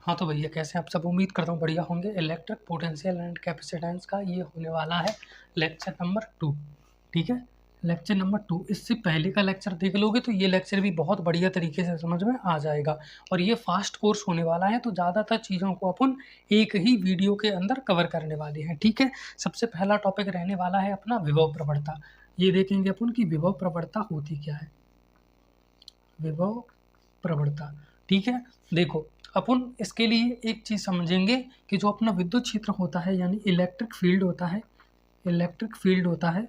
हाँ तो भैया कैसे आप सब, उम्मीद करता हूँ बढ़िया होंगे। इलेक्ट्रिक पोटेंशियल एंड कैपेसिटेंस का ये होने वाला है लेक्चर नंबर 2। ठीक है, लेक्चर नंबर 2। इससे पहले का लेक्चर देख लोगे तो ये लेक्चर भी बहुत बढ़िया तरीके से समझ में आ जाएगा। और ये फास्ट कोर्स होने वाला है तो ज़्यादातर चीज़ों को अपन एक ही वीडियो के अंदर कवर करने वाले हैं। ठीक है, सबसे पहला टॉपिक रहने वाला है अपना विभव प्रवणता। ये देखेंगे अपन की विभव प्रवणता होती क्या है। विभव प्रवणता, ठीक है। देखो अपन इसके लिए एक चीज़ समझेंगे कि जो अपना विद्युत क्षेत्र होता है यानी इलेक्ट्रिक फील्ड होता है, इलेक्ट्रिक फील्ड होता है,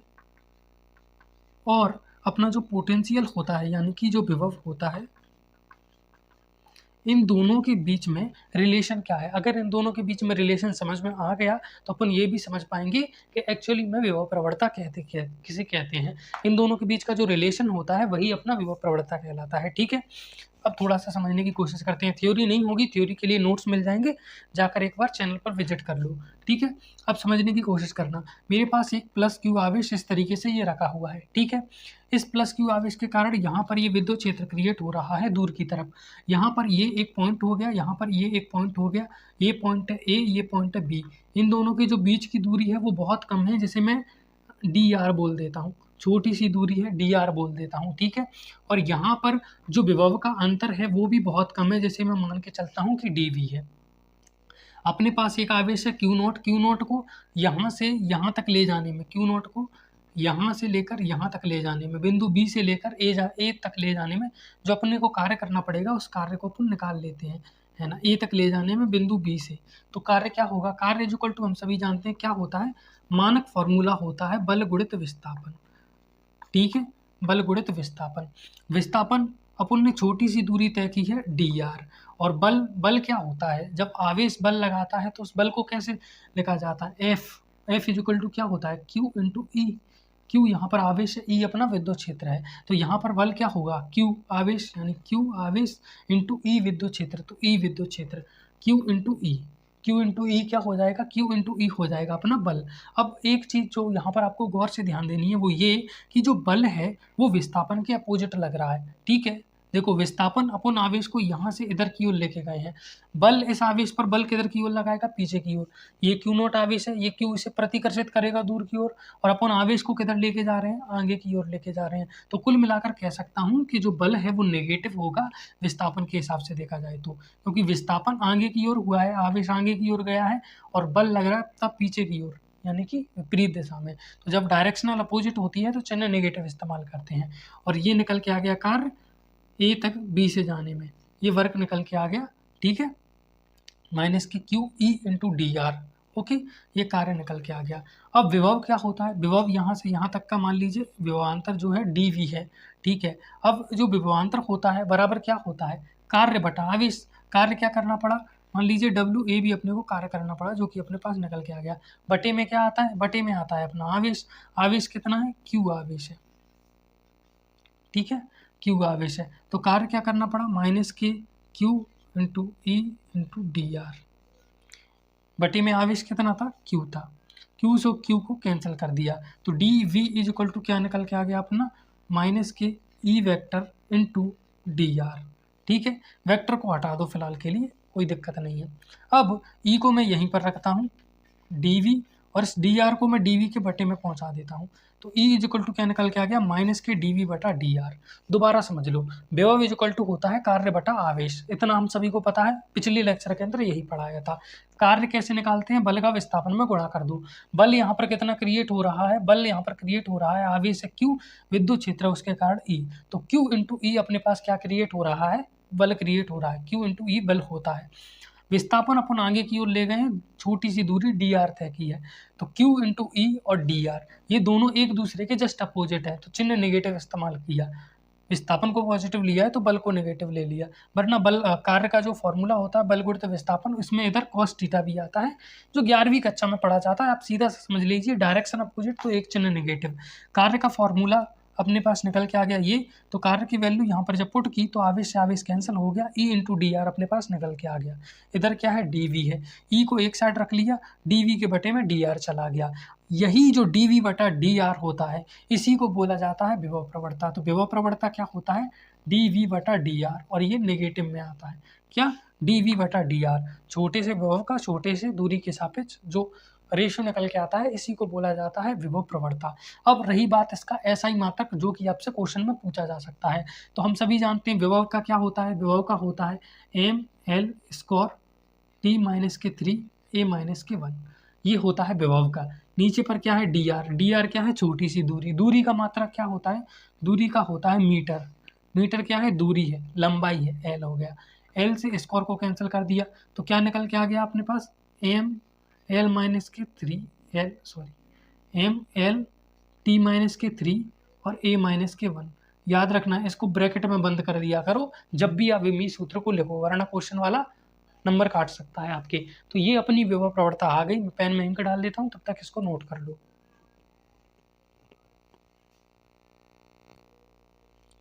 और अपना जो पोटेंशियल होता है यानी कि जो विभव होता है, इन दोनों के बीच में रिलेशन क्या है। अगर इन दोनों के बीच में रिलेशन समझ में आ गया तो अपन ये भी समझ पाएंगे कि एक्चुअली में विभव प्रवणता किसे कहते हैं। इन दोनों के बीच का जो रिलेशन होता है वही अपना विभव प्रवणता कहलाता है। ठीक है, अब थोड़ा सा समझने की कोशिश करते हैं। थ्योरी नहीं होगी, थ्योरी के लिए नोट्स मिल जाएंगे, जाकर एक बार चैनल पर विजिट कर लो। ठीक है, अब समझने की कोशिश करना। मेरे पास एक प्लस क्यू आवेश इस तरीके से ये रखा हुआ है। ठीक है, इस प्लस क्यू आवेश के कारण यहाँ पर ये विद्युत क्षेत्र क्रिएट हो रहा है दूर की तरफ। यहाँ पर ये एक पॉइंट हो गया, यहाँ पर ये एक पॉइंट हो गया। ये पॉइंट है ए, ये पॉइंट है बी। इन दोनों के जो बीच की दूरी है वो बहुत कम है, जिसे मैं डी आर बोल देता हूँ। छोटी सी दूरी है, डी आर बोल देता हूँ। ठीक है, और यहाँ पर जो विभव का अंतर है वो भी बहुत कम है, जैसे मैं मान के चलता हूँ कि डी वी है। अपने पास एक आवेश है क्यू नॉट। क्यू नॉट को यहाँ से यहाँ तक ले जाने में, क्यू नॉट को यहाँ से लेकर यहाँ तक ले जाने में, बिंदु बी से लेकर ए तक ले जाने में जो अपने को कार्य करना पड़ेगा उस कार्य को अपन निकाल लेते हैं, है ना। ए तक ले जाने में बिंदु बी से, तो कार्य क्या होगा। कार्य इक्वल टू हम सभी जानते हैं क्या होता है, मानक फॉर्मूला होता है बल गुणित विस्थापन। ठीक है, बल गुणित विस्थापन। विस्थापन अपन ने छोटी सी दूरी तय की है डी आर। और बल, बल क्या होता है, जब आवेश बल लगाता है तो उस बल को कैसे लिखा जाता है, एफ। एफ इक्वल टू क्या होता है, क्यू इंटू ई। क्यू यहाँ पर आवेश है, ई अपना विद्युत क्षेत्र है, तो यहाँ पर बल क्या होगा, क्यू आवेश यानी क्यू आवेश इंटू ई विद्युत क्षेत्र। तो ई विद्युत क्षेत्र, क्यू इंटू ई, क्यू इंटू ई क्या हो जाएगा, क्यू इंटू ई हो जाएगा अपना बल। अब एक चीज़ जो यहाँ पर आपको गौर से ध्यान देनी है वो ये कि जो बल है वो विस्थापन के अपोजिट लग रहा है। ठीक है, देखो विस्थापन अपन आवेश को यहाँ से इधर की ओर लेके गए हैं, बल इस आवेश पर बल किधर की ओर लगाएगा, पीछे की ओर। ये क्यू नॉट आवेश है, ये क्यू इसे प्रतिकर्षित करेगा दूर की ओर, और अपन आवेश को किधर लेके जा रहे हैं, आगे की ओर लेके जा रहे हैं। तो कुल मिलाकर कह सकता हूँ कि जो बल है वो नेगेटिव होगा विस्थापन के हिसाब से देखा जाए तो, क्योंकि विस्थापन आगे की ओर हुआ है, आवेश आगे की ओर गया है, और बल लग रहा है तब पीछे की ओर यानी कि विपरीत दिशा में। तो जब डायरेक्शनल अपोजिट होती है तो चिन्ह नेगेटिव इस्तेमाल करते हैं। और ये निकल के आ गया कार्य ए तक बी से जाने में, ये वर्क निकल के आ गया। ठीक है, माइनस की Q E into d are. Okay, ये कार्य निकल के आ गया। अब विभव क्या होता है, विभव यहाँ से यहाँ तक का मान लीजिए विभवांतर जो है डी वी है। ठीक है, अब जो विभवांतर होता है बराबर क्या होता है, कार्य बटा आवेश। कार्य क्या करना पड़ा, मान लीजिए डब्ल्यू ए भी अपने को कार्य करना पड़ा जो कि अपने पास निकल के आ गया। बटे में क्या आता है, बटे में आता है अपना आवेश। आवेश कितना है, क्यू आवेश है। ठीक है, क्यू आवेश है, तो कार्य क्या करना पड़ा, माइनस के Q into E into d are. बटे में आवेश कितना था, क्यू था। क्यू से क्यू को कैंसिल कर दिया तो d v is equal to क्या निकल के आ गया अपना, माइनस के E vector into d r. ठीक है, वेक्टर को हटा दो फिलहाल के लिए, कोई दिक्कत नहीं है। अब ई को मैं यहीं पर रखता हूँ डी वी, और इस डी आर को मैं डी वी के बटे में पहुंचा देता हूँ। तो ई इज इक्वल टू क्या निकल के आ गया, माइनस के डी वी बटा डी आर। दोबारा समझ लो, विभव इज इक्वल टू होता है कार्य बटा आवेश, इतना हम सभी को पता है, पिछले लेक्चर के अंदर यही पढ़ाया था। कार्य कैसे निकालते हैं, बल का विस्थापन में गुणा कर दो। बल यहाँ पर कितना क्रिएट हो रहा है, बल यहाँ पर क्रिएट हो रहा है, आवेश है क्यू, विद्युत क्षेत्र उसके कारण ई, तो क्यू इंटू ई अपने पास क्या क्रिएट हो रहा है, बल क्रिएट हो रहा है, क्यू इंटू ई बल होता है। विस्थापन अपन आगे की ओर ले गए हैं, छोटी सी दूरी डी आर तय की है, तो क्यू इंटू ई और डी आर ये दोनों एक दूसरे के जस्ट अपोजिट है, तो चिन्ह नेगेटिव इस्तेमाल किया। विस्थापन को पॉजिटिव लिया है तो बल को नेगेटिव ले लिया, वरना बल कार्य का जो फॉर्मूला होता है बल गुणित विस्थापन, उसमें इधर कॉस थीटा भी आता है जो 11वीं कक्षा में पढ़ा जाता है। आप सीधा समझ लीजिए, डायरेक्शन अपोजिट तो एक चिन्ह नेगेटिव। कार्य का फॉर्मूला अपने पास निकल के आ गया ये, तो कार्य की वैल्यू यहाँ पर जब पुट की तो आवेश से आवेश कैंसिल हो गया, ई इंटू डी आर अपने पास निकल के आ गया। इधर क्या है, डी वी है, ई को एक साइड रख लिया, डी वी के बटे में डी आर चला गया। यही जो डी वी बटा डी आर होता है इसी को बोला जाता है विभव प्रवणता। तो विभव प्रवणता क्या होता है, डी वी बटा डी आर, और ये नेगेटिव में आता है, क्या dv/dr, छोटे से विभव का छोटे से दूरी के सापेक्ष जो रेशियो निकल के आता है इसी को बोला जाता है विभव प्रवणता। अब रही बात इसका SI मात्रक जो कि आपसे क्वेश्चन में पूछा जा सकता है, तो हम सभी जानते हैं विभव का क्या होता है, विभव का होता है ml स्क्वायर t-3 a-1, ये होता है विभव का। नीचे पर क्या है dr क्या है, छोटी सी दूरी, दूरी का मात्रक क्या होता है, दूरी का होता है मीटर, मीटर क्या है, दूरी है, लंबाई है, l हो गया, l से स्क्वायर को कैंसिल कर दिया तो क्या निकल के आ गया अपने पास ml t-3 और a-1। याद रखना इसको ब्रैकेट में बंद कर दिया करो जब भी आप विमीय सूत्र को लिखो, वरना क्वेश्चन वाला नंबर काट सकता है आपके। तो ये अपनी विभव प्रवणता आ गई, मैं पेन में इंक डाल देता हूँ, तब तक इसको नोट कर लो।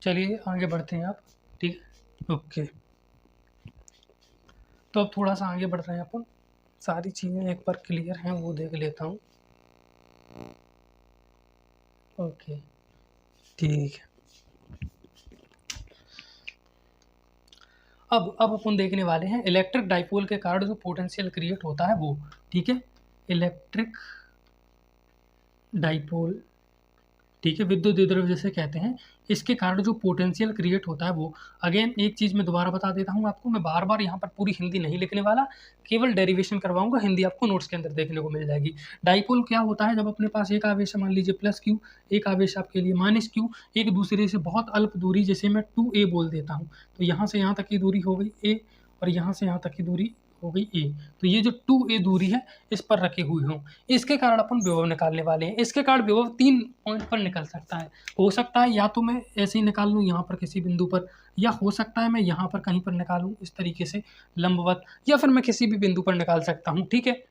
चलिए आगे बढ़ते हैं आप, ठीक है, ओके। तो अब थोड़ा सा आगे बढ़ रहे हैं अपन, सारी चीज़ें एक बार क्लियर हैं वो देख लेता हूँ, ओके ठीक है। अब अपन देखने वाले हैं इलेक्ट्रिक डाइपोल के कारण जो पोटेंशियल क्रिएट होता है वो, ठीक है, इलेक्ट्रिक डाइपोल, ठीक है, विद्युत द्विध्रुव जिसे कहते हैं, इसके कारण जो पोटेंशियल क्रिएट होता है वो। अगेन एक चीज़ मैं दोबारा बता देता हूँ आपको, मैं बार बार यहाँ पर पूरी हिंदी नहीं लिखने वाला, केवल डेरिवेशन करवाऊंगा, हिंदी आपको नोट्स के अंदर देखने को मिल जाएगी। डाइपोल क्या होता है, जब अपने पास एक आवेश मान लीजिए +q, एक आवेश आपके लिए -q, एक दूसरे से बहुत अल्प दूरी जिसे मैं 2a बोल देता हूँ, तो यहाँ से यहाँ तक की दूरी हो गई a और यहाँ से यहाँ तक की दूरी हो गई a, तो ये जो 2a दूरी है इस पर रखे हुए हों, इसके कारण अपन विभव निकालने वाले हैं। इसके कारण विभव 3 पॉइंट पर निकल सकता है, हो सकता है या तो मैं ऐसे ही निकाल लूँ यहाँ पर किसी बिंदु पर, या हो सकता है मैं यहाँ पर कहीं पर निकालूँ इस तरीके से लंबवत, या फिर मैं किसी भी बिंदु पर निकाल सकता हूँ, ठीक है।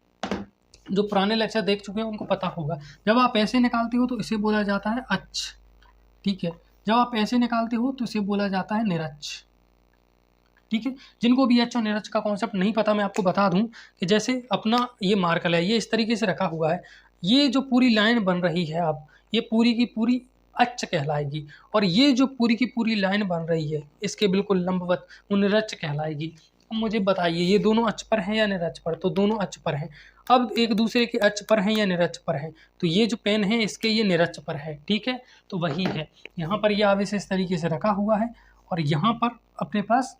जो पुराने लेक्चर देख चुके हैं उनको पता होगा, जब आप ऐसे निकालते हो तो इसे बोला जाता है अक्ष, ठीक है, जब आप ऐसे निकालते हो तो इसे बोला जाता है निरक्ष, ठीक है। जिनको भी अक्ष और निरक्ष का कॉन्सेप्ट नहीं पता, मैं आपको बता दूं कि जैसे अपना ये मार्कर है, ये इस तरीके से रखा हुआ है, ये जो पूरी लाइन बन रही है अब, ये पूरी की पूरी अक्ष कहलाएगी, और ये जो पूरी की पूरी लाइन बन रही है इसके बिल्कुल लंबवत, वो निरक्ष कहलाएगी। अब मुझे बताइए ये दोनों अक्ष पर हैं या निरक्ष पर, तो दोनों अक्ष पर हैं। अब एक दूसरे के अक्ष पर हैं या निरक्ष पर हैं, तो ये जो पेन है इसके ये निरक्ष पर है, ठीक है, तो वही है। यहाँ पर ये आवेश इस तरीके से रखा हुआ है और यहाँ पर अपने पास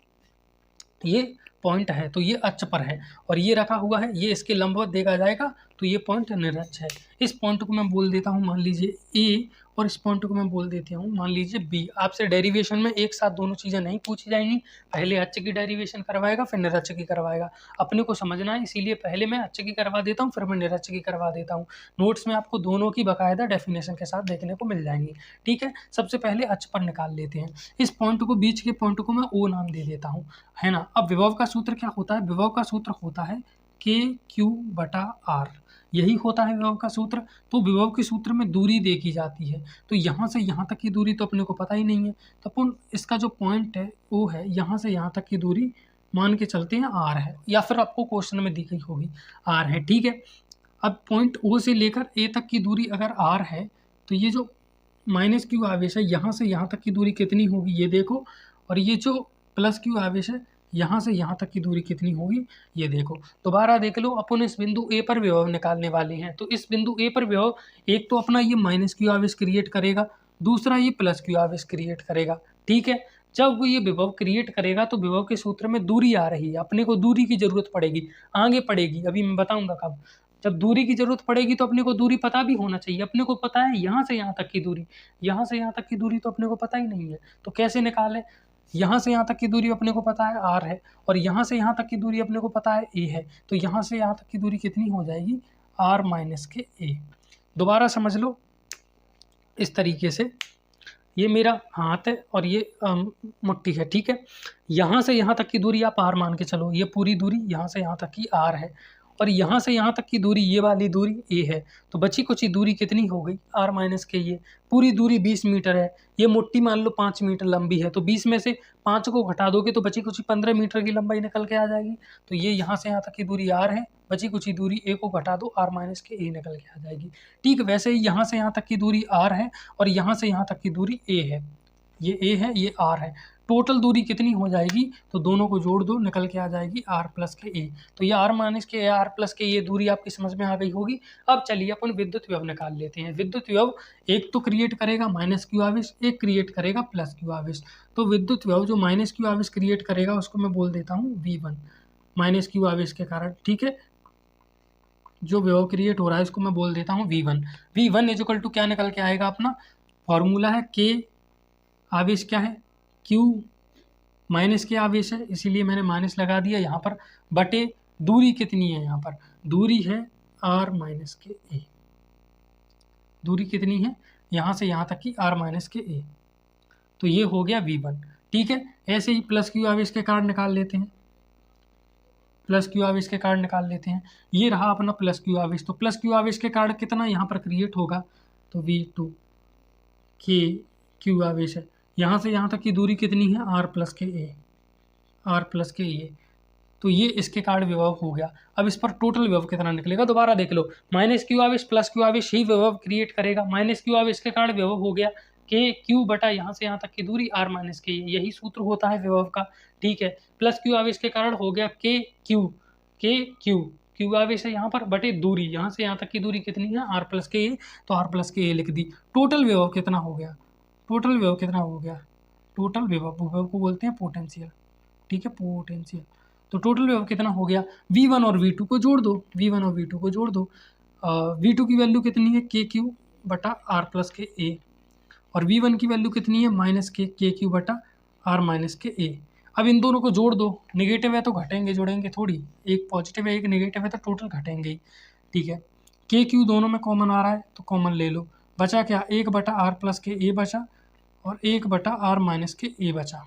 ये पॉइंट है तो ये अक्ष पर है, और ये रखा हुआ है, ये इसके लंबवत देखा जाएगा तो ये पॉइंट निरक्ष है। इस पॉइंट को मैं बोल देता हूँ मान लीजिए ए, और इस पॉइंट को मैं बोल देती हूँ मान लीजिए बी। आपसे डेरिवेशन में एक साथ दोनों चीज़ें नहीं पूछी जाएंगी, पहले अक्ष की डेरिवेशन करवाएगा फिर निरक्ष की करवाएगा, अपने को समझना है, इसीलिए पहले मैं अक्ष की करवा देता हूँ फिर मैं निरक्ष की करवा देता हूँ। नोट्स में आपको दोनों की बाकायदा डेफिनेशन के साथ देखने को मिल जाएंगी, ठीक है। सबसे पहले अक्ष पर निकाल लेते हैं, इस पॉइंट को, बीच के पॉइंट को मैं ओ नाम दे देता हूँ, है ना। अब विभव का सूत्र क्या होता है, विभव का सूत्र होता है KQ/R, यही होता है विभव का सूत्र। तो विभव के सूत्र में दूरी देखी जाती है, तो यहाँ से यहाँ तक की दूरी तो अपने को पता ही नहीं है, तो अपन इसका जो पॉइंट है वो है यहाँ से यहाँ तक की दूरी मान के चलते हैं R है, या फिर आपको क्वेश्चन में दी गई होगी R है, ठीक है। अब पॉइंट O से लेकर A तक की दूरी अगर R है तो ये जो -q आवेश है यहाँ से यहाँ तक की दूरी कितनी होगी ये देखो, और ये जो +q आवेश है यहाँ से यहाँ तक की दूरी कितनी होगी ये देखो। दोबारा देख लो, अपन इस बिंदु A पर विभव निकालने वाले हैं, तो इस बिंदु A पर विभव एक तो अपना ये -q आवेश क्रिएट करेगा, दूसरा ये +q आवेश क्रिएट करेगा, ठीक है। जब वो ये विभव क्रिएट करेगा तो विभव के सूत्र में दूरी आ रही है, अपने को दूरी की जरूरत पड़ेगी, आगे पड़ेगी, अभी मैं बताऊंगा कब। जब दूरी की जरूरत पड़ेगी तो अपने को दूरी पता भी होना चाहिए, अपने को पता है यहाँ से यहाँ तक की दूरी, यहाँ से यहाँ तक की दूरी तो अपने को पता ही नहीं है, तो कैसे निकालें। यहाँ से यहाँ तक की दूरी अपने को पता है R है, और यहाँ से यहाँ तक की दूरी अपने को पता है A है, तो यहाँ से यहाँ तक की दूरी कितनी हो जाएगी R - A। दोबारा समझ लो, इस तरीके से ये मेरा हाथ है और ये मुट्ठी है, ठीक है। यहाँ से यहाँ तक की दूरी आप R मान के चलो, ये पूरी दूरी यहाँ से यहाँ तक की R है, और यहाँ से यहाँ तक की दूरी ये वाली दूरी A है, तो बची कुछ ही दूरी कितनी हो गई R - K। ये पूरी दूरी 20 मीटर है, ये मुट्ठी मान लो 5 मीटर लंबी है, तो 20 में से 5 को घटा दोगे तो बची कुछ 15 मीटर की लंबाई निकल के आ जाएगी। तो ये यहाँ से यहाँ तक की दूरी R है, बची कुछ ही दूरी A को घटा दो, R - K A निकल के आ जाएगी, ठीक। वैसे ही यहाँ से यहाँ तक की दूरी R है और यहाँ से यहाँ तक की दूरी A है, ये A है ये R है, टोटल दूरी कितनी हो जाएगी, तो दोनों को जोड़ दो, निकल के आ जाएगी r प्लस के a। तो ये r माइनस के a, r प्लस के ये दूरी आपकी समझ में आ गई होगी। अब चलिए अपन विद्युत विभव निकाल लेते हैं। विद्युत विभव एक तो क्रिएट करेगा माइनस क्यू आवेश, एक क्रिएट करेगा प्लस क्यू आवेश। तो विद्युत विभव जो माइनस क्यू आवेश क्रिएट करेगा उसको मैं बोल देता हूँ V1, माइनस क्यू आवेश के कारण, ठीक है। जो विभव क्रिएट हो रहा है इसको मैं बोल देता हूँ V1। V1 इक्वल टू क्या निकल के आएगा, अपना फॉर्मूला है K, आवेश क्या है Q, माइनस के आवेश है इसीलिए मैंने माइनस लगा दिया यहाँ पर, बटे दूरी कितनी है, यहाँ पर दूरी है r माइनस के a। दूरी कितनी है यहाँ से यहाँ तक की r माइनस के a। तो ये हो गया V1, ठीक है। ऐसे ही प्लस क्यू आवेश के कारण निकाल लेते हैं, प्लस क्यू आवेश के कारण निकाल लेते हैं। ये रहा अपना प्लस क्यू आवेश। तो प्लस क्यू आवेश के कारण कितना यहाँ पर क्रिएट होगा, तो V2 के क्यू आवेश है, यहाँ से यहाँ तक की दूरी कितनी है r प्लस के a, r प्लस के a। तो ये इसके कारण विभव हो गया। अब इस पर टोटल विभव कितना निकलेगा दोबारा देख लो, माइनस क्यू आवेश प्लस क्यू आवेश ही विभव क्रिएट करेगा। माइनस क्यू आवेश के कारण विभव हो गया के क्यू बटा यहाँ से यहाँ तक की दूरी r माइनस के, यही सूत्र होता है विभव का, ठीक है। प्लस क्यू आवेश के कारण हो गया के क्यू, क्यू आवेश है यहाँ पर, बटे दूरी यहाँ से यहाँ तक की दूरी कितनी है r प्लस के a, तो r प्लस के a लिख दी। टोटल विभव कितना हो गया, टोटल विभव कितना हो गया, टोटल विभव को बोलते हैं पोटेंशियल, ठीक है, पोटेंशियल। तो टोटल विभव कितना हो गया, V1 और V2 को जोड़ दो, V1 और V2 को जोड़ दो। V2 की वैल्यू कितनी है के क्यू बटा r प्लस के a, और V1 की वैल्यू कितनी है माइनस के क्यू बटा r माइनस के a। अब इन दोनों को जोड़ दो, नेगेटिव है तो घटेंगे, जोड़ेंगे थोड़ी, एक पॉजिटिव है एक नेगेटिव है तो टोटल घटेंगे ही, ठीक है। के क्यू दोनों में कॉमन आ रहा है तो कॉमन ले लो, बचा क्या, 1 बटा r प्लस के a बचा और 1 बटा r माइनस के a बचा।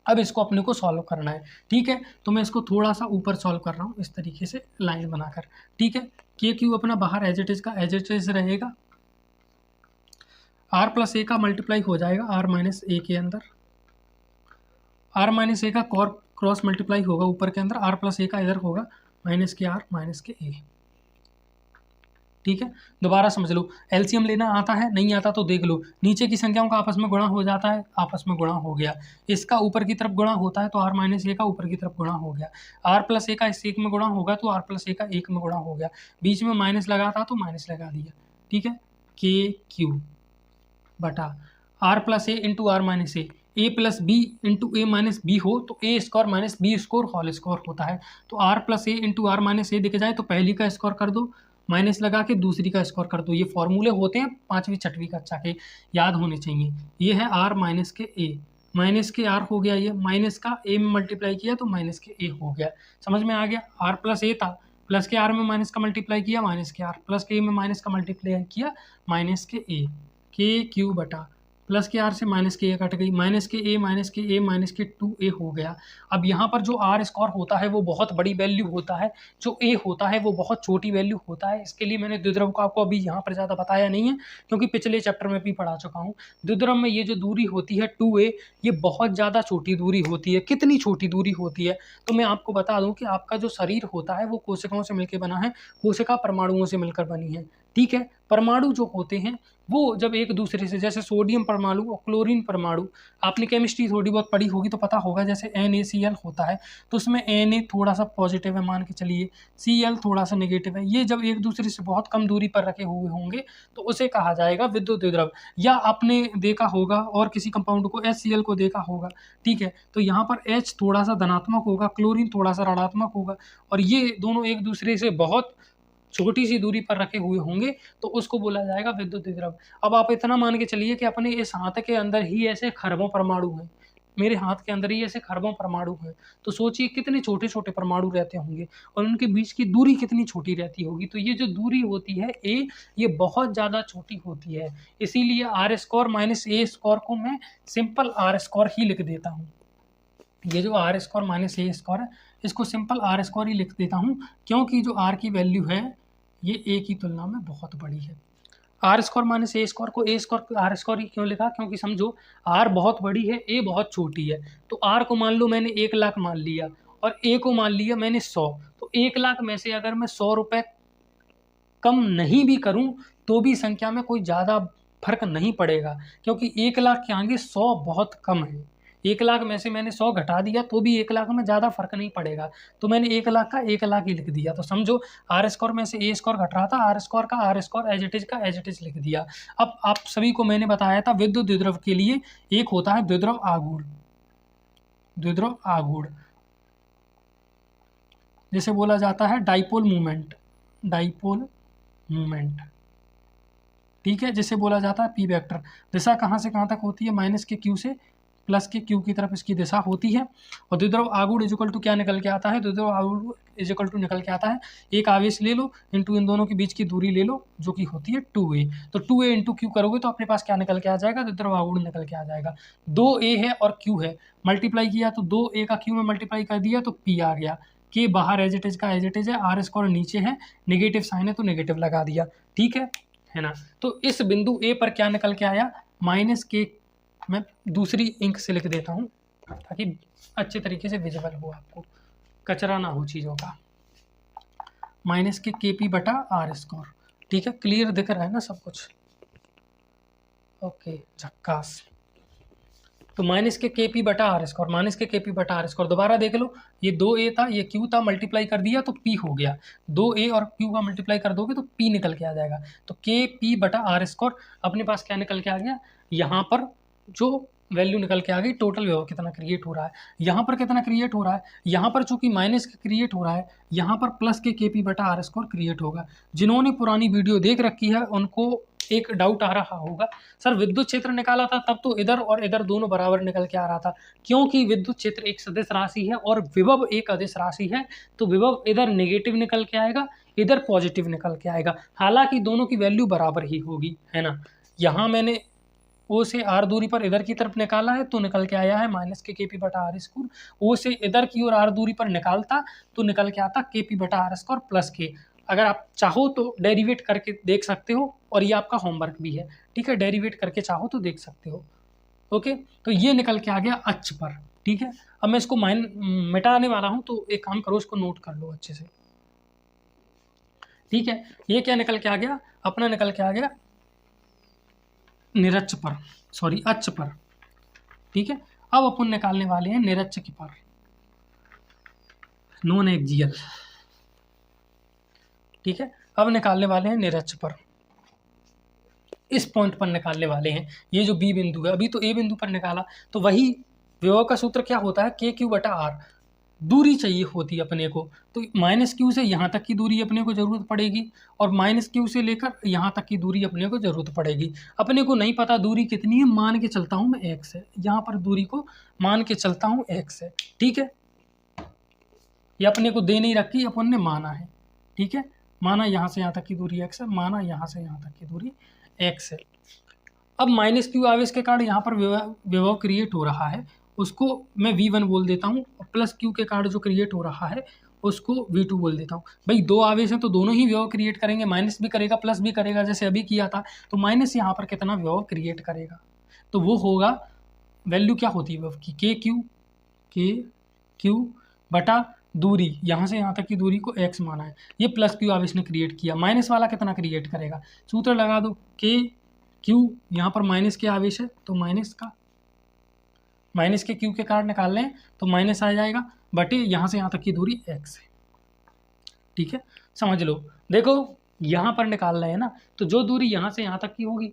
अब इसको अपने को सॉल्व करना है, ठीक है। तो मैं इसको थोड़ा सा ऊपर सॉल्व कर रहा हूँ इस तरीके से लाइन बनाकर, ठीक है। के क्यू अपना बाहर एज इट इज का एज इट इज रहेगा, r प्लस a का मल्टीप्लाई हो जाएगा r माइनस a के अंदर, r माइनस a का क्रॉस मल्टीप्लाई होगा ऊपर के अंदर, r प्लस a का इधर होगा माइनस के r माइनस के a, ठीक है। दोबारा समझ लो, एलसीएम लेना आता है नहीं आता तो देख लो, नीचे की संख्याओं का आपस में गुणा हो जाता है, आपस में गुणा हो गया, इसका ऊपर की तरफ गुणा होता है तो r माइनस a का ऊपर की तरफ गुणा हो गया, r प्लस a का इस एक में गुणा होगा तो r प्लस a का एक में गुणा हो गया, बीच में माइनस लगा था तो माइनस लगा दिया, ठीक है। के क्यू बटा r plus a into r minus a plus b into a minus b हो तो a square minus b square whole square होता है। तो r plus a into r minus a दिख जाए तो पहली का स्क्वायर कर दो, माइनस लगा के दूसरी का स्क्वायर कर दो। ये फॉर्मूले होते हैं 5वीं 6वीं कक्षा के, याद होने चाहिए। ये है r माइनस के a, माइनस के r हो गया, ये माइनस का a में मल्टीप्लाई किया तो माइनस के a हो गया, समझ में आ गया। r प्लस a था, प्लस के r में माइनस का मल्टीप्लाई किया माइनस के r, प्लस के a में माइनस का मल्टीप्लाई किया माइनस के a, के क्यू बटा प्लस के r से माइनस के a कट गई, माइनस के a माइनस के a माइनस के 2a हो गया। अब यहाँ पर जो r स्क्वायर होता है वो बहुत बड़ी वैल्यू होता है, जो a होता है वो बहुत छोटी वैल्यू होता है। इसके लिए मैंने द्विध्रुव को आपको अभी यहाँ पर ज़्यादा बताया नहीं है क्योंकि पिछले चैप्टर में भी पढ़ा चुका हूँ। द्विध्रुव में ये जो दूरी होती है 2a, ये बहुत ज़्यादा छोटी दूरी होती है। कितनी छोटी दूरी होती है तो मैं आपको बता दूँ कि आपका जो शरीर होता है वो कोशिकाओं से मिलकर बना है, कोशिका परमाणुओं से मिलकर बनी है, ठीक है। परमाणु जो होते हैं वो जब एक दूसरे से, जैसे सोडियम परमाणु और क्लोरीन परमाणु, आपने केमिस्ट्री थोड़ी बहुत पढ़ी होगी तो पता होगा, जैसे NaCl होता है तो उसमें Na थोड़ा सा पॉजिटिव है मान के चलिए, Cl थोड़ा सा नेगेटिव है, ये जब एक दूसरे से बहुत कम दूरी पर रखे हुए होंगे तो उसे कहा जाएगा विद्युत द्विध्रुव। या आपने देखा होगा और किसी कंपाउंड को HCl को देखा होगा, ठीक है। तो यहाँ पर H थोड़ा सा धनात्मक होगा, क्लोरीन थोड़ा सा ऋणात्मक होगा, और ये दोनों एक दूसरे से बहुत छोटी सी दूरी पर रखे हुए होंगे तो उसको बोला जाएगा विद्युत द्विध्रुव। अब आप इतना मान के चलिए कि अपने इस हाथ के अंदर ही ऐसे खरबों परमाणु हैं, मेरे हाथ के अंदर ही ऐसे खरबों परमाणु हैं, तो सोचिए कितने छोटे छोटे परमाणु रहते होंगे और उनके बीच की दूरी कितनी छोटी रहती होगी। तो ये जो दूरी होती है a, ये बहुत ज़्यादा छोटी होती है, इसीलिए r square minus a square को मैं सिंपल r स्क्वायर ही लिख देता हूँ। ये जो r square minus a square है इसको सिंपल r स्क्वायर ही लिख देता हूँ, क्योंकि जो r की वैल्यू है ये a की तुलना में बहुत बड़ी है। r square minus a square को a स्क्वायर r स्क्वायर ही क्यों लिखा, क्योंकि समझो r बहुत बड़ी है, a बहुत छोटी है। तो r को मान लो मैंने 1 लाख मान लिया और a को मान लिया मैंने 100, तो 1 लाख में से अगर मैं 100 रुपये कम नहीं भी करूं तो भी संख्या में कोई ज़्यादा फर्क नहीं पड़ेगा, क्योंकि 1 लाख के आगे 100 बहुत कम है, 1 लाख में से मैंने 100 घटा दिया तो भी 1 लाख में ज़्यादा फर्क नहीं पड़ेगा, तो मैंने 1 लाख का 1 लाख ही लिख दिया। तो समझो आर स्क्वायर में से ए स्क्वायर घट रहा था, आर स्क्वायर का r square as it is का एज इट इज लिख दिया। अब आप सभी को मैंने बताया था विद्युत द्विध्रुव के लिए एक होता है द्विध्रुव आघूर्ण, द्विध्रुव आघूर्ण जिसे बोला जाता है डाइपोल मूवमेंट, डाइपोल मूवमेंट, ठीक है, जिसे बोला जाता है पी वेक्टर। दिशा कहाँ से कहाँ तक होती है, माइनस के क्यू से प्लस के क्यू की तरफ इसकी दिशा होती है। और द्विध्रुव आघूर्ण इक्वल टू क्या निकल के आता है, द्विध्रुव आघूर्ण इक्वल टू निकल के आता है एक आवेश ले लो इंटू इन दोनों के बीच की दूरी ले लो जो कि होती है 2a। तो 2a इंटू क्यू करोगे तो अपने पास क्या निकल के आ जाएगा, द्विध्रुव आघूर्ण निकल के आ जाएगा। 2a है और q है, मल्टीप्लाई किया तो 2a का q में मल्टीप्लाई कर दिया तो p आ गया। के बाहर एज इट इज का एज इट इज है, आर स्क्वायर नीचे है, नेगेटिव साइन है तो नेगेटिव लगा दिया, ठीक है ना। तो इस बिंदु ए पर क्या निकल के आया, माइनस के, मैं दूसरी इंक से लिख देता हूँ ताकि अच्छे तरीके से विजिबल हो, आपको कचरा ना हो चीज़ों का। माइनस के KP बटा आर स्क्वायर, ठीक है, क्लियर दिख रहा है ना सब कुछ, ओके झक्कास। तो माइनस के KP बटा आर स्क्वायर, माइनस के KP बटा आर स्क्वायर, दोबारा देख लो, ये 2a था ये q था, मल्टीप्लाई कर दिया तो p हो गया, 2a और q का मल्टीप्लाई कर दोगे तो p निकल के आ जाएगा। तो KP बटा आर स्क्वायर अपने पास क्या निकल के आ गया, यहाँ पर जो वैल्यू निकल के आ गई टोटल विभव कितना क्रिएट हो रहा है, यहाँ पर कितना क्रिएट हो रहा है, यहाँ पर चूंकि माइनस का क्रिएट हो रहा है, यहाँ पर प्लस के KP बटा आर स्क्वायर क्रिएट होगा। जिन्होंने पुरानी वीडियो देख रखी है उनको एक डाउट आ रहा होगा, सर विद्युत क्षेत्र निकाला था तब तो इधर और इधर दोनों बराबर निकल के आ रहा था, क्योंकि विद्युत क्षेत्र एक सदिश राशि है और विभव एक अदिश राशि है, तो विभव इधर नेगेटिव निकल के आएगा, इधर पॉजिटिव निकल के आएगा, हालांकि दोनों की वैल्यू बराबर ही होगी, है ना। यहाँ मैंने ओ से आर दूरी पर इधर की तरफ निकाला है तो निकल के आया है माइनस के KP बटा आर स्क्वायर, ओ से इधर की और आर दूरी पर निकालता तो निकल के आता KP बटा आर स्क्वायर प्लस के। अगर आप चाहो तो डेरिवेट करके देख सकते हो और ये आपका होमवर्क भी है, ठीक है, डेरिवेट करके चाहो तो देख सकते हो, ओके। तो ये निकल के आ गया अक्ष पर, ठीक है। अब मैं इसको मिटाने वाला हूँ तो एक काम करो, इसको नोट कर लो अच्छे से, ठीक है। ये क्या निकल के आ गया, अपना निकल के आ गया निरक्ष पर, सॉरी अक्ष पर, ठीक है। अब अपन निकालने वाले हैं निरक्ष के पर, नॉन एक्सियल, ठीक है। अब निकालने वाले हैं निरक्ष पर, इस पॉइंट पर निकालने वाले हैं, ये जो बी बिंदु है, अभी तो ए बिंदु पर निकाला, तो वही विभव का सूत्र क्या होता है, KQ बटा आर, दूरी चाहिए होती है अपने को, तो माइनस क्यू से यहाँ तक की दूरी अपने को ज़रूरत पड़ेगी और माइनस क्यू से लेकर यहाँ तक की दूरी अपने को ज़रूरत पड़ेगी। अपने को नहीं पता दूरी कितनी है, मान के चलता हूँ मैं x है, यहाँ पर दूरी को मान के चलता हूँ x है, ठीक है। ये अपने को दे नहीं रखी, अपन ने माना है, ठीक है, माना यहाँ से यहाँ तक की दूरी x है, माना यहाँ से यहाँ तक की दूरी x है। अब माइनस क्यू आवेश के कारण यहाँ पर विभव क्रिएट हो रहा है, उसको मैं V1 बोल देता हूँ, और प्लस क्यू के कारण जो क्रिएट हो रहा है उसको V2 बोल देता हूँ। भाई दो आवेश हैं तो दोनों ही विभव क्रिएट करेंगे, माइनस भी करेगा प्लस भी करेगा, जैसे अभी किया था। तो माइनस यहाँ पर कितना विभव क्रिएट करेगा, तो वो होगा, वैल्यू क्या होती है विभव की, KQ बटा दूरी, यहाँ से यहाँ तक की दूरी को x माना है, ये प्लस क्यू आवेश ने क्रिएट किया, माइनस वाला कितना क्रिएट करेगा, सूत्र लगा दो, KQ, यहाँ पर माइनस के आवेश है तो माइनस का, माइनस के क्यू के कारण निकाल लें तो माइनस आ जाएगा, बटे यहाँ से यहाँ तक की दूरी x है, ठीक है, समझ लो। देखो यहाँ पर निकाल रहे हैं ना, तो जो दूरी यहाँ से यहाँ तक की होगी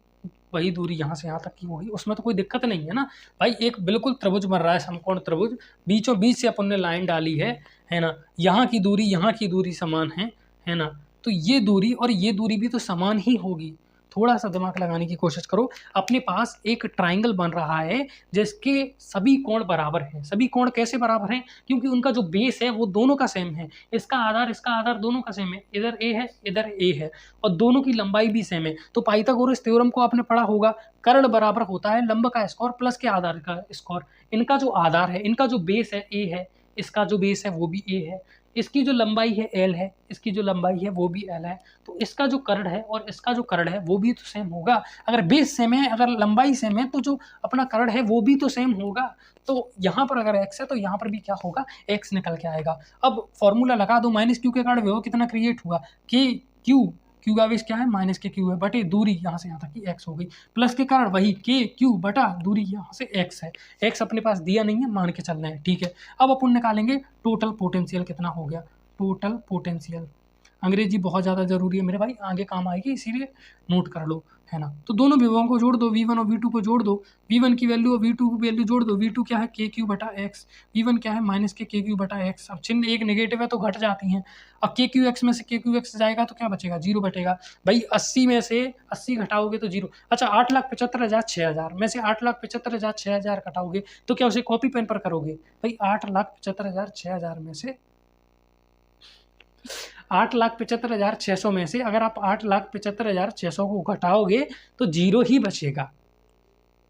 वही दूरी यहाँ से यहाँ तक की होगी, उसमें तो कोई दिक्कत नहीं है ना भाई। एक बिल्कुल त्रिभुज बन रहा है, समकोण त्रिभुज, बीचों बीच से अपन ने लाइन डाली है ना, यहाँ की दूरी समान है ना, तो ये दूरी और ये दूरी भी तो समान ही होगी। थोड़ा सा दिमाग लगाने की कोशिश करो, अपने पास एक ट्राइंगल बन रहा है जिसके सभी कोण बराबर हैं। सभी कोण कैसे बराबर हैं, क्योंकि उनका जो बेस है वो दोनों का सेम है, इसका आधार दोनों का सेम है, इधर ए है इधर ए है, और दोनों की लंबाई भी सेम है। तो पाइथागोरस थ्योरम को आपने पढ़ा होगा, कर्ण बराबर होता है लंब का स्क्वायर प्लस के आधार का स्क्वायर। इनका जो आधार है, इनका जो बेस है ए है, इसका जो बेस है वो भी ए है, इसकी जो लंबाई है एल है, इसकी जो लंबाई है वो भी एल है, तो इसका जो कर्ण है और इसका जो कर्ण है वो भी तो सेम होगा। अगर बेस सेम है, अगर लंबाई सेम है, तो जो अपना कर्ण है वो भी तो सेम होगा। तो यहाँ पर अगर x है तो यहाँ पर भी क्या होगा, x निकल के आएगा। अब फॉर्मूला लगा दो, माइनस क्यू के कारण विभव कितना क्रिएट हुआ, KQ क्यू आवेश क्या है, माइनस के क्यू है, बटे दूरी यहाँ से यहाँ तक की एक्स हो गई, प्लस के कारण वही के क्यू बटा दूरी यहाँ से एक्स है। एक्स अपने पास दिया नहीं है, मान के चलना है, ठीक है। अब अपन निकालेंगे टोटल पोटेंशियल कितना हो गया, टोटल पोटेंशियल। अंग्रेजी बहुत ज़्यादा जरूरी है मेरे भाई, आगे काम आएगी, इसीलिए नोट कर लो, है ना। तो दोनों विभवों को जोड़ दो, V1 और V2 को जोड़ दो, V1 की वैल्यू और V2 की वैल्यू जोड़ दो। V2 क्या है, के क्यू बटा एक्स, V1 क्या है, माइनस के क्यू बटा एक्स। अब चिन्ह एक नेगेटिव है तो घट जाती हैं। अब के क्यू एक्स में से के क्यू एक्स जाएगा तो क्या बचेगा, 0 बचेगा भाई। 80 में से 80 घटाओगे तो 0। अच्छा 8,75,000 6,000 में से 8,75,000 6,000 घटाओगे तो क्या उसे कॉपी पेन पर करोगे भाई। 8,75,000 6,000 में से 8,75,600 में से अगर आप 8,75,600 को घटाओगे तो 0 ही बचेगा,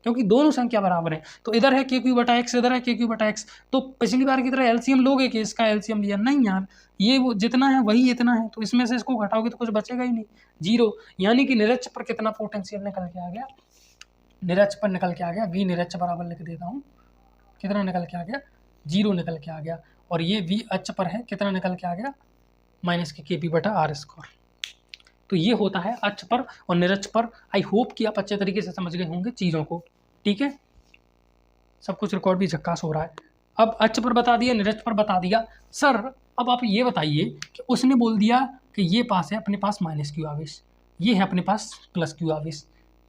क्योंकि दोनों संख्या बराबर है। तो इधर है के क्यू बटा एक्स, इधर है के क्यू बटा एक्स। तो पिछली बार की तरह एलसीएम लोगे कि इसका एलसीएम लिया, नहीं यार, ये वो जितना है वही इतना है, तो इसमें से इसको घटाओगे तो कुछ बचेगा ही नहीं, 0। यानी कि निरक्ष पर कितना पोटेंशियल निकल के आ गया, निरक्ष पर निकल के आ गया, वी निरक्ष बराबर लिख देता हूँ, कितना निकल के आ गया, 0 निकल के आ गया। और ये वी अक्ष पर है, कितना निकल के आ गया, माइनस के पी बटा आर स्क्वायर। तो ये होता है अक्ष पर और निरक्ष पर। आई होप कि आप अच्छे तरीके से समझ गए होंगे चीज़ों को, ठीक है। सब कुछ रिकॉर्ड भी झक्कास हो रहा है। अब अक्ष पर बता दिया, निरक्ष पर बता दिया। सर अब आप ये बताइए कि उसने बोल दिया कि ये पास है अपने पास माइनस क्यू आवेश, ये है अपने पास प्लस क्यू आवेश,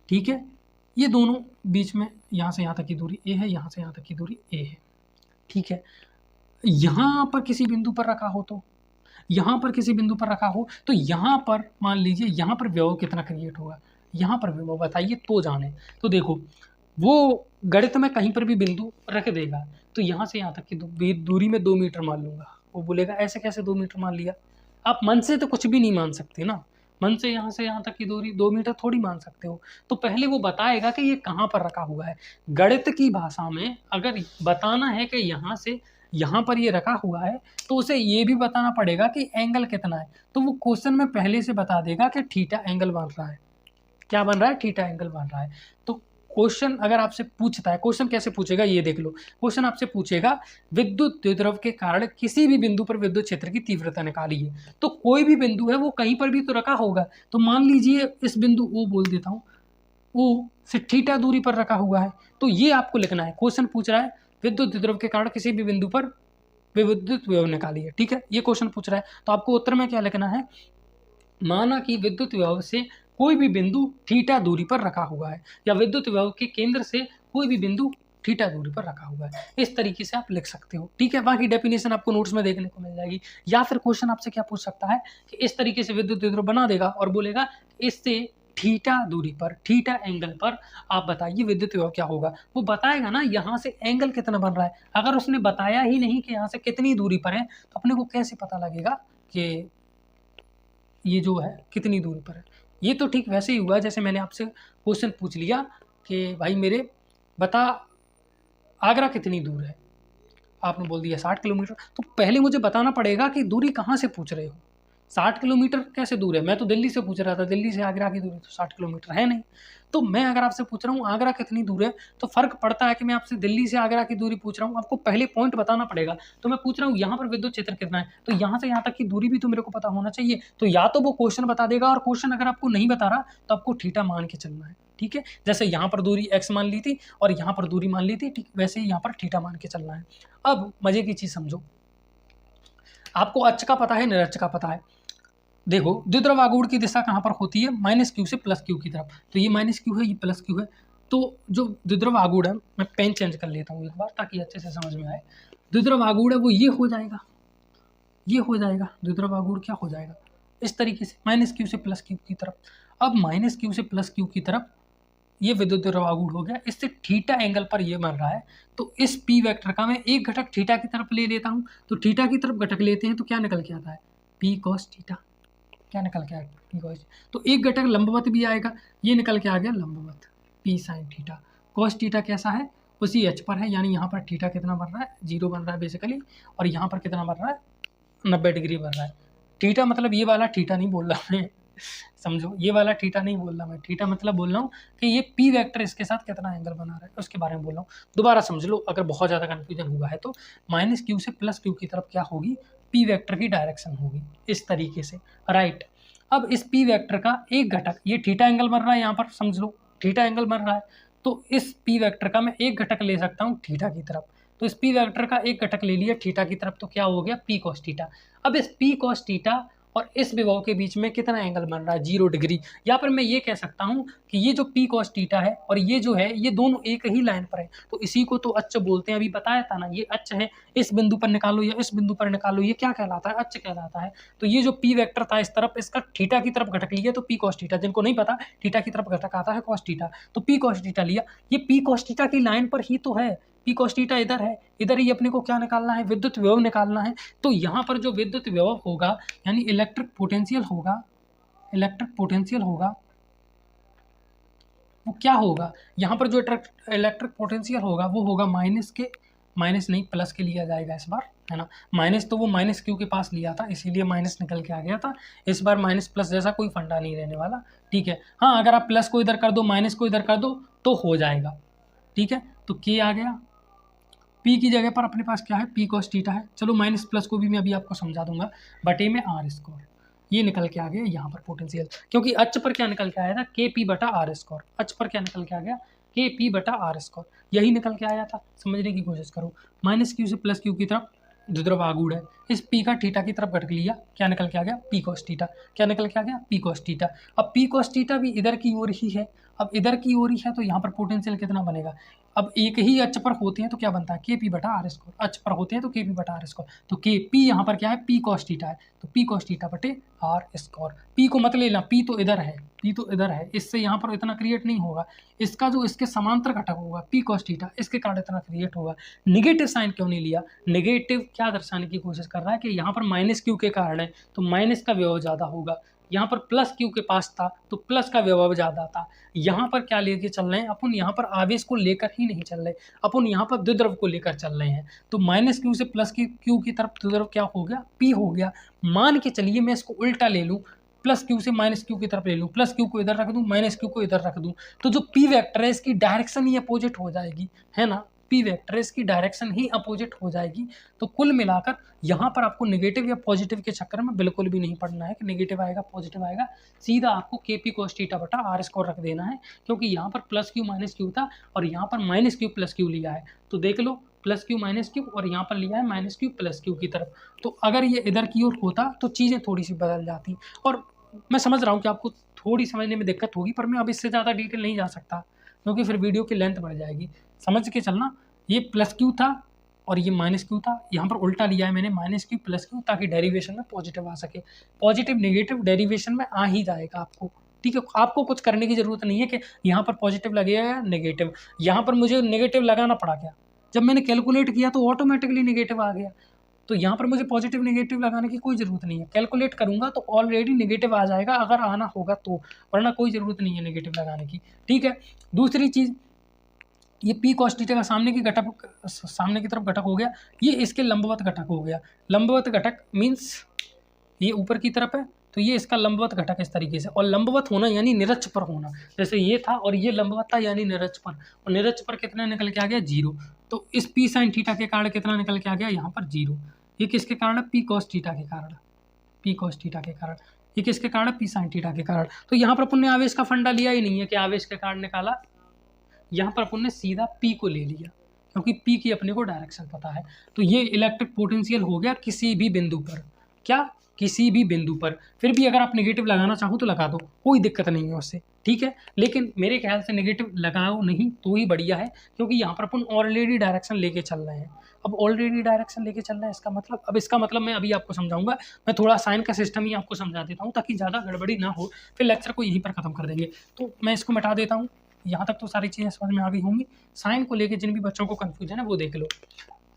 ठीक है। ये दोनों बीच में यहाँ से यहाँ तक की दूरी ए है, यहाँ से यहाँ तक की दूरी ए है, ठीक है। यहाँ पर किसी बिंदु पर रखा हो, तो यहाँ पर किसी बिंदु पर रखा हो तो यहाँ पर मान लीजिए यहाँ पर विभव कितना क्रिएट होगा, यहाँ पर विभव बताइए तो जाने। तो देखो वो गणित में कहीं पर भी बिंदु रख देगा, तो यहाँ से यहाँ तक की दूरी में 2 मीटर मान लूँगा, वो बोलेगा ऐसे कैसे 2 मीटर मान लिया। आप मन से तो कुछ भी नहीं मान सकते ना, मन से यहाँ तक की दूरी 2 मीटर थोड़ी मान सकते हो। तो पहले वो बताएगा कि ये कहाँ पर रखा हुआ है। गणित की भाषा में अगर बताना है कि यहाँ से यहाँ पर ये रखा हुआ है तो उसे ये भी बताना पड़ेगा कि एंगल कितना है। तो वो क्वेश्चन में पहले से बता देगा कि थीटा एंगल बन रहा है, क्या बन रहा है, थीटा एंगल बन रहा है। तो क्वेश्चन अगर आपसे पूछता है, क्वेश्चन कैसे पूछेगा ये देख लो। क्वेश्चन आपसे पूछेगा विद्युत द्विध्रुव के कारण किसी भी बिंदु पर विद्युत क्षेत्र की तीव्रता निकालिए। तो कोई भी बिंदु है वो कहीं पर भी तो रखा होगा। तो मान लीजिए इस बिंदु ओ बोल देता हूँ, ओ से थीटा दूरी पर रखा हुआ है। तो ये आपको लिखना है, क्वेश्चन पूछ रहा है विद्युत द्विध्रुव के कारण किसी भी बिंदु पर विद्युत विभव निकालिए, ठीक है, ये क्वेश्चन पूछ रहा है। तो आपको उत्तर में क्या लिखना है, माना कि विद्युत विभव से कोई भी बिंदु थीटा दूरी पर रखा हुआ है, या विद्युत विभव के केंद्र से कोई भी बिंदु थीटा दूरी पर रखा हुआ है। इस तरीके से आप लिख सकते हो, ठीक है। बाकी डेफिनेशन आपको नोट्स में देखने को मिल जाएगी। या फिर क्वेश्चन आपसे क्या पूछ सकता है कि इस तरीके से विद्युत द्विध्रुव बना देगा और बोलेगा इससे थीटा दूरी पर, थीटा एंगल पर आप बताइए विद्युत विभव क्या होगा। वो बताएगा ना यहाँ से एंगल कितना बन रहा है। अगर उसने बताया ही नहीं कि यहाँ से कितनी दूरी पर है तो अपने को कैसे पता लगेगा कि ये जो है कितनी दूरी पर है। ये तो ठीक वैसे ही हुआ जैसे मैंने आपसे क्वेश्चन पूछ लिया कि भाई मेरे बता आगरा कितनी दूर है, आपने बोल दिया 60 किलोमीटर। तो पहले मुझे बताना पड़ेगा कि दूरी कहाँ से पूछ रहे हो, 60 किलोमीटर कैसे दूर है। मैं तो दिल्ली से पूछ रहा था, दिल्ली से आगरा की दूरी तो 60 किलोमीटर है नहीं। तो मैं अगर आपसे पूछ रहा हूँ आगरा कितनी दूर है, तो फर्क पड़ता है कि मैं आपसे दिल्ली से आगरा की दूरी पूछ रहा हूँ, आपको पहले पॉइंट बताना पड़ेगा। तो मैं पूछ रहा हूँ यहाँ पर विद्युत क्षेत्र कितना है, तो यहाँ से यहाँ तक की दूरी भी तो मेरे को पता होना चाहिए। तो या तो वो क्वेश्चन बता देगा, और क्वेश्चन अगर आपको नहीं बता रहा तो आपको थीटा मान के चलना है, ठीक है। जैसे यहाँ पर दूरी x मान ली थी और यहाँ पर दूरी मान ली थी, ठीक वैसे ही यहाँ पर थीटा मान के चलना है। अब मजे की चीज समझो, आपको अक्ष का पता है, निरक्ष का पता है। देखो द्विध्रुव आघूर्ण की दिशा कहाँ पर होती है, माइनस क्यू से प्लस क्यू की तरफ। तो ये माइनस क्यू है, ये प्लस क्यू है। तो जो द्विध्रुव आघूर्ण है, मैं पेन चेंज कर लेता हूँ एक बार ताकि अच्छे से समझ में आए। द्विध्रुव आघूर्ण है वो ये हो जाएगा, ये हो जाएगा। द्विध्रुव आघूर्ण क्या हो जाएगा, इस तरीके से माइनस क्यू से प्लस क्यू की तरफ। अब माइनस क्यू से प्लस क्यू की तरफ ये विद्युत द्विध्रुव आघूर्ण हो गया, इससे थीटा एंगल पर ये बन रहा है। तो इस पी वेक्टर का मैं एक घटक थीटा की तरफ ले लेता हूँ। तो थीटा की तरफ घटक लेते हैं तो क्या निकल के आता है, पी कॉस थीटा। क्या निकल के आएगा, पी कॉस। तो एक घटक लंबवत भी आएगा, ये निकल के आ गया लंबवत, P sine theta. Cos theta कैसा है, उसी एच पर है, यानी यहाँ पर थीटा कितना बन रहा है, 0 बन रहा है बेसिकली, और यहाँ पर कितना बन रहा है, 90 डिग्री बन रहा है। थीटा मतलब ये वाला थीटा नहीं बोल रहा मैं, समझो ये वाला थीटा नहीं बोल रहा मैं। थीटा मतलब बोल रहा हूँ कि ये पी वेक्टर इसके साथ कितना एंगल बना रहा है उसके बारे में बोल रहा हूँ। दोबारा समझ लो अगर बहुत ज़्यादा कन्फ्यूजन हुआ है तो। माइनस क्यू से प्लस क्यू की तरफ क्या होगी, पी वेक्टर की डायरेक्शन होगी इस तरीके से, राइट। अब इस पी वेक्टर का एक घटक, ये थीटा एंगल बन रहा है, यहाँ पर समझ लो थीटा एंगल बन रहा है, तो इस पी वेक्टर का मैं एक घटक ले सकता हूँ थीटा की तरफ। तो इस पी वेक्टर का एक घटक ले लिया थीटा की तरफ, तो क्या हो गया पी कॉस थीटा। अब इस पी कॉस थीटा और इस विभव के बीच में कितना एंगल बन रहा है, 0 डिग्री। यहाँ पर मैं ये कह सकता हूँ कि ये जो पी कॉस थीटा है और ये जो है ये दोनों एक ही लाइन पर है, तो इसी को तो अच्छ बोलते हैं। अभी बताया था ना, ये अच्छ है, इस बिंदु पर निकालो या इस बिंदु पर निकालो, ये क्या कहलाता है, अच्छ कहलाता है। तो ये जो पी वेक्टर था इस तरफ, इसका थीटा की तरफ घटक लिया तो पी कॉस थीटा, जिनको नहीं पता थीटा की तरफ घटक आता है कॉस थीटा, तो पी कॉस थीटा लिया। ये पी कॉस थीटा की लाइन पर ही तो है, पी कॉस थीटा इधर है, इधर ही अपने को क्या निकालना है, विद्युत विभव निकालना है। तो यहाँ पर जो विद्युत विभव होगा यानी इलेक्ट्रिक पोटेंशियल होगा, इलेक्ट्रिक पोटेंशियल होगा वो क्या होगा, यहाँ पर जो इलेक्ट्रिक पोटेंशियल होगा वो होगा माइनस के, माइनस नहीं प्लस के लिया जाएगा इस बार, है ना। माइनस तो वो माइनस क्यू के पास लिया था इसीलिए माइनस निकल के आ गया था, इस बार माइनस प्लस जैसा कोई फंडा नहीं रहने वाला, ठीक है। हाँ, अगर आप प्लस को इधर कर दो माइनस को इधर कर दो तो हो जाएगा, ठीक है। तो के आ गया, पी की जगह पर अपने पास क्या है, पी कॉस थीटा है। चलो माइनस प्लस को भी मैं अभी आपको समझा दूंगा, बटे में आर स्क्वायर, ये निकल के आ गया यहाँ पर पोटेंशियल, क्योंकि अच्छ पर क्या निकल के आया था, के पी बटा आर स्क्वायर, अच्छ पर क्या निकल के आ गया, के पी बटा आर स्क्वायर, यही निकल के आया था। समझने की कोशिश करो, माइनस क्यू से प्लस क्यू की तरफ द्विध्रुव आगूढ़ है, इस पी का थीटा की तरफ घटक लिया, क्या निकल के आ गया, पी कॉस थीटा, क्या निकल के आ गया, पी कॉस थीटा। अब पी कॉस थीटा भी इधर की ओर ही है, अब इधर की ओर ही है तो यहाँ पर पोटेंशियल कितना बनेगा, अब एक ही अच्छ पर होते हैं तो क्या बनता है, के पी बटा आर स्क्वायर, अच्छ पर होते हैं तो के पी बटा आर स्क्वायर, तो के पी यहाँ पर क्या है, पी कॉस थीटा है, तो पी कॉस थीटा बटे आर स्क्वायर। पी को मत लेना, पी तो इधर है, पी तो इधर है, इससे यहाँ पर इतना क्रिएट नहीं होगा, इसका जो इसके समांतर घटक होगा पी कॉस थीटा, इसके कारण इतना क्रिएट होगा। निगेटिव साइन क्यों नहीं लिया, निगेटिव क्या दर्शाने की कोशिश कर रहा है कि यहाँ पर माइनस क्यू के कारण है तो माइनस का विभव ज़्यादा होगा, यहाँ पर प्लस क्यू के पास था तो प्लस का विभव ज़्यादा था। यहाँ पर क्या लेके चल रहे हैं अपन, यहाँ पर आवेश को लेकर ही नहीं चल रहे, अपन यहाँ पर द्विध्रुव को लेकर चल रहे हैं। तो माइनस क्यू से प्लस क्यू की तरफ द्विध्रुव क्या हो गया, पी हो गया। मान के चलिए मैं इसको उल्टा ले लूँ, प्लस क्यू से माइनस क्यू की तरफ ले लूँ, प्लस क्यू को इधर रख दूँ माइनस क्यू को इधर रख दूँ, तो जो पी वेक्टर है इसकी डायरेक्शन ही अपोजिट हो जाएगी, है ना। पी वेक्टर इसकी डायरेक्शन ही अपोजिट हो जाएगी। तो कुल मिलाकर यहाँ पर आपको नेगेटिव या पॉजिटिव के चक्कर में बिल्कुल भी नहीं पड़ना है कि नेगेटिव आएगा पॉजिटिव आएगा, सीधा आपको के पी कॉस थीटा बटा आर स्क्वायर रख देना है, क्योंकि यहाँ पर प्लस क्यू माइनस क्यू था और यहाँ पर माइनस क्यू प्लस क्यू लिया है। तो देख लो प्लस क्यू माइनस क्यू और यहाँ पर लिया है माइनस क्यू प्लस क्यू की तरफ। तो अगर ये इधर की ओर होता तो चीज़ें थोड़ी सी बदल जाती, और मैं समझ रहा हूँ कि आपको थोड़ी समझने में दिक्कत होगी, पर मैं अब इससे ज़्यादा डिटेल नहीं जा सकता क्योंकि फिर वीडियो की लेंथ बढ़ जाएगी। समझ के चलना, ये प्लस क्यू था और ये माइनस क्यू था, यहाँ पर उल्टा लिया है मैंने माइनस क्यू प्लस क्यू, ताकि डेरिवेशन में पॉजिटिव आ सके। पॉजिटिव नेगेटिव डेरिवेशन में आ ही जाएगा आपको, ठीक है। आपको कुछ करने की ज़रूरत नहीं है कि यहाँ पर पॉजिटिव लगेगा या नेगेटिव। यहाँ पर मुझे नेगेटिव लगाना पड़ा, क्या जब मैंने कैलकुलेट किया तो ऑटोमेटिकली नेगेटिव आ गया, तो यहाँ पर मुझे पॉजिटिव नेगेटिव लगाने की कोई ज़रूरत नहीं है। कैलकुलेट करूँगा तो ऑलरेडी नेगेटिव आ जाएगा अगर आना होगा तो, वरना कोई ज़रूरत नहीं है नेगेटिव लगाने की, ठीक है। दूसरी चीज़, ये पी कॉस थीटा का सामने की घटक, सामने की तरफ घटक हो गया, ये इसके लंबवत घटक हो गया। लंबवत घटक मीन्स ये ऊपर की तरफ है तो ये इसका लंबवत घटक इस तरीके से, और लंबवत होना यानी निरक्ष पर होना, जैसे ये था और ये लंबवत था यानी निरक्ष पर, और निरक्ष पर कितना निकल के आ गया, 0। तो इस पी साइन थीटा के कारण कितना निकल के आ गया, यहाँ पर 0। ये किसके कारण है, पी कॉस थीटा के कारण, पी कॉस थीटा के कारण। ये किसके कारण है, पी साइन थीटा के कारण। तो यहाँ पर अपन ने आवेश का फंडा लिया ही नहीं है कि आवेश के कारण निकाला, यहाँ पर अपन ने सीधा पी को ले लिया क्योंकि पी की अपने को डायरेक्शन पता है। तो ये इलेक्ट्रिक पोटेंशियल हो गया किसी भी बिंदु पर, क्या किसी भी बिंदु पर। फिर भी अगर आप नेगेटिव लगाना चाहो तो लगा दो, कोई दिक्कत नहीं है उससे, ठीक है। लेकिन मेरे ख्याल से नेगेटिव लगाओ नहीं तो ही बढ़िया है, क्योंकि यहाँ पर अपन ऑलरेडी डायरेक्शन लेके चल रहे हैं। अब ऑलरेडी डायरेक्शन लेके चल रहे हैं इसका मतलब, अब इसका मतलब मैं अभी आपको समझाऊंगा। मैं थोड़ा साइन का सिस्टम ही आपको समझा देता हूँ ताकि ज़्यादा गड़बड़ी ना हो, फिर लेक्चर को यहीं पर ख़त्म कर देंगे। तो मैं इसको मिटा देता हूँ, यहाँ तक तो सारी चीज़ें समझ में आ गई होंगी। साइन को लेके जिन भी बच्चों को कन्फ्यूजन है वो देख लो।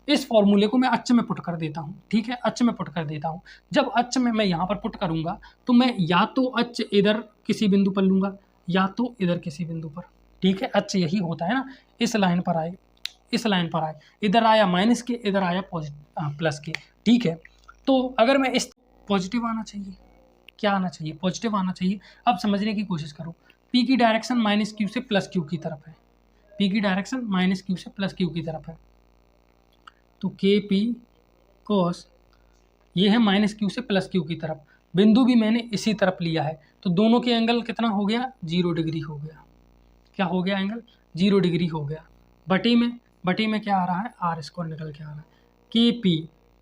इस फॉर्मूले को मैं अच्छ में पुट कर देता हूँ, ठीक है, अच्छ में पुट कर देता हूँ। जब अच्छ में मैं यहाँ पर पुट करूँगा तो मैं या तो अच्छ इधर किसी बिंदु पर लूँगा या तो इधर किसी बिंदु पर, ठीक है। अच्छ यही होता है ना, इस लाइन पर आए, इस लाइन पर आए, इधर आया माइनस के, इधर आया प्लस के, ठीक है। तो अगर मैं इस पॉजिटिव आना चाहिए, क्या आना चाहिए, पॉजिटिव आना चाहिए। अब समझने की कोशिश करो, पी की डायरेक्शन माइनस क्यू से प्लस क्यू की तरफ है, पी की डायरेक्शन माइनस क्यू से प्लस क्यू की तरफ है। तो के पी कॉस ये है माइनस क्यू से प्लस क्यू की तरफ, बिंदु भी मैंने इसी तरफ लिया है, तो दोनों के एंगल कितना हो गया, 0 डिग्री हो गया। क्या हो गया, एंगल 0 डिग्री हो गया। बटे में क्या आ रहा है, आर स्क्वायर निकल के आ रहा है। के पी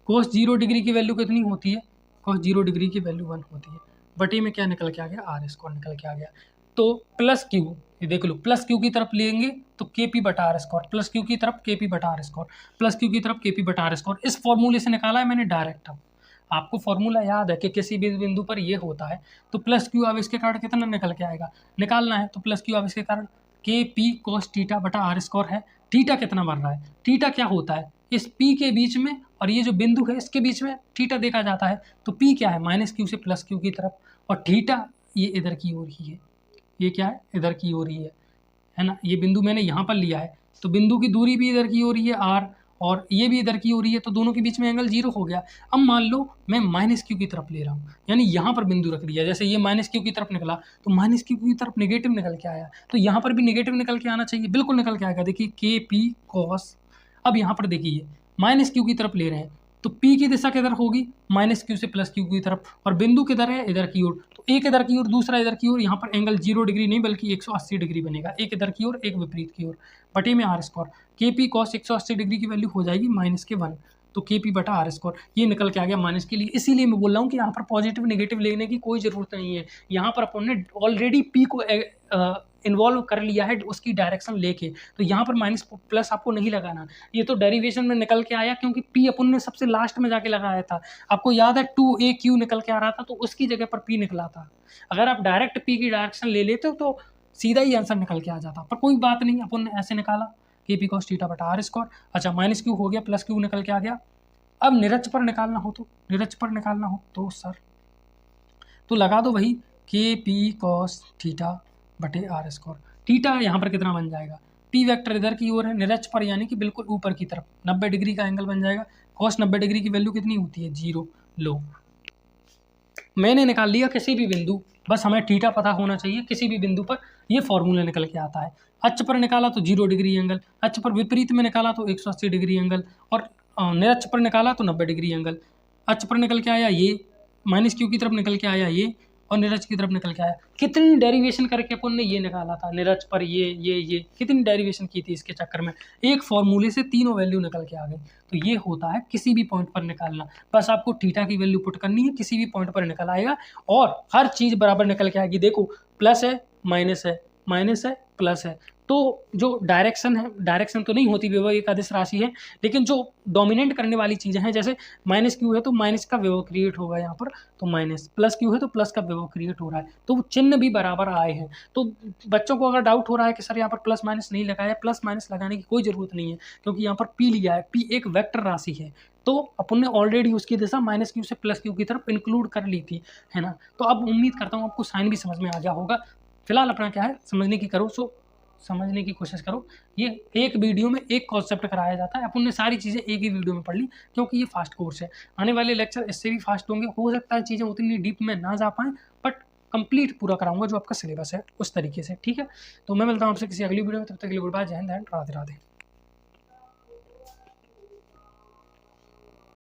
कोस 0 डिग्री की वैल्यू कितनी होती है, कोस 0 डिग्री की वैल्यू 1 होती है। बटे में क्या निकल के आ गया, आर स्क्वायर निकल के आ गया। तो प्लस क्यू, ये देख लो, प्लस क्यू की तरफ लेंगे तो के पी बटा आर स्क्वायर, प्लस क्यू की तरफ के पी बटा आर स्क्वायर, प्लस क्यू की तरफ के पी बटा आर स्क्वायर। इस फॉर्मूले से निकाला है मैंने डायरेक्ट। अब आपको फॉर्मूला याद है कि किसी भी बिंदु पर ये होता है, तो प्लस क्यू अब इसके कारण कितना निकल के आएगा, निकालना है। तो प्लस क्यू अब इसके कारण के पी कॉस थीटा बटा आर स्क्वायर है। थीटा कितना बन रहा है, थीटा क्या होता है, इस पी के बीच में और ये जो बिंदु है इसके बीच में थीटा देखा जाता है। तो पी क्या है, माइनस क्यू से प्लस क्यू की तरफ, और थीटा ये इधर की ओर ही है। ये क्या है, इधर की ओर ही है ना। ये बिंदु मैंने यहाँ पर लिया है, तो बिंदु की दूरी भी इधर की ओर ही है आर, और ये भी इधर की हो रही है, तो दोनों के बीच में एंगल 0 हो गया। अब मान लो मैं माइनस क्यू की तरफ ले रहा हूँ, यानी यहाँ पर बिंदु रख दिया, जैसे ये माइनस क्यू की तरफ निकला तो माइनस क्यू की तरफ नेगेटिव निकल के आया, तो यहाँ पर भी नेगेटिव निकल के आना चाहिए, बिल्कुल निकल के आएगा। देखिए के पी कॉस, अब यहाँ पर देखिए माइनस क्यू की तरफ ले रहे हैं, तो पी की दिशा किधर होगी, माइनस क्यू से प्लस क्यू की तरफ, और बिंदु किधर है, इधर की ओर। तो एक इधर की ओर, दूसरा इधर की ओर, यहाँ पर एंगल 0 डिग्री नहीं बल्कि 180 डिग्री बनेगा, एक इधर की ओर एक विपरीत की ओर। बटे में आर स्क्वायर, के पी कॉस 180 डिग्री की वैल्यू हो जाएगी -1, तो के पी बटा आर स्क्वायर ये निकल के आ गया माइनस के लिए। इसीलिए मैं बोल रहा हूँ कि यहाँ पर पॉजिटिव नेगेटिव लेने की कोई ज़रूरत नहीं है। यहाँ पर अपन ने ऑलरेडी पी को इन्वॉल्व कर लिया है उसकी डायरेक्शन लेके, तो यहाँ पर माइनस प्लस आपको नहीं लगाना। ये तो डेरिवेशन में निकल के आया क्योंकि पी अपन ने सबसे लास्ट में जाके लगाया था। आपको याद है 2AQ निकल के आ रहा था, तो उसकी जगह पर पी निकला था। अगर आप डायरेक्ट पी की डायरेक्शन ले लेते हो तो सीधा ही आंसर निकल के आ जाता, पर कोई बात नहीं, अपन ने ऐसे निकाला के पी कॉस थीटा बटा आर स्क्वायर। अच्छा, माइनस क्यू हो गया, प्लस क्यू निकल के आ गया। अब निरच पर निकालना हो तो सर तो लगा दो वही के पी कॉस थीटा बटे आर स्क्वायर। थीटा यहाँ पर कितना बन जाएगा, पी वेक्टर इधर की ओर है, निरच पर यानी कि बिल्कुल ऊपर की तरफ 90 डिग्री का एंगल बन जाएगा। कॉस 90 डिग्री की वैल्यू कितनी होती है, 0। लो, मैंने निकाल लिया किसी भी बिंदु, बस हमें थीटा पता होना चाहिए। किसी भी बिंदु पर ये फॉर्मूला निकल के आता है। अक्ष पर निकाला तो 0 डिग्री एंगल, अक्ष पर विपरीत में निकाला तो 180 डिग्री एंगल, और निरक्ष पर निकाला तो 90 डिग्री एंगल। अक्ष पर निकल के आया ये, माइनस क्यू की तरफ निकल के आया ये, और निरक्ष की तरफ निकल के आया। कितनी डेरिवेशन करके अपन ने ये निकाला था, निरक्ष पर ये कितनी डेरिवेशन की थी इसके चक्कर में, एक फॉर्मूले से तीनों वैल्यू निकल के आ गई। तो ये होता है किसी भी पॉइंट पर निकालना, बस आपको थीटा की वैल्यू पुट करनी है, किसी भी पॉइंट पर निकल आएगा और हर चीज़ बराबर निकल के आएगी। देखो प्लस है माइनस है प्लस है, तो जो डायरेक्शन है, डायरेक्शन तो नहीं होती, विभव एक अदिश राशि है, लेकिन जो डोमिनेट करने वाली चीज़ें हैं, जैसे माइनस क्यू है तो माइनस का विभव क्रिएट होगा यहाँ पर, तो माइनस, प्लस क्यू है तो प्लस का विभव क्रिएट हो रहा है, तो वो चिन्ह भी बराबर आए हैं। तो बच्चों को अगर डाउट हो रहा है कि सर यहाँ पर प्लस माइनस नहीं लगाया, प्लस माइनस लगाने की कोई ज़रूरत नहीं है, क्योंकि यहाँ पर पी लिया है, पी एक वेक्टर राशि है, तो अपन ने ऑलरेडी उसकी दिशा माइनस क्यू से प्लस क्यू की तरफ इंक्लूड कर ली थी, है ना। तो अब उम्मीद करता हूँ आपको साइन भी समझ में आ गया होगा। फिलहाल अपना क्या है, समझने की कोशिश करो। ये एक वीडियो में एक कॉन्सेप्ट कराया जाता है, अपन ने सारी चीज़ें एक ही वीडियो में पढ़ ली, क्योंकि ये फास्ट कोर्स है। आने वाले लेक्चर इससे भी फास्ट होंगे, हो सकता है चीज़ें उतनी डीप में ना जा पाएँ, बट कंप्लीट पूरा कराऊंगा जो आपका सिलेबस है उस तरीके से, ठीक है। तो मैं मिलता हूँ आपसे किसी अगली वीडियो में, तब तक के लिए गुड बाय, जय हिंद एंड राधे राधे।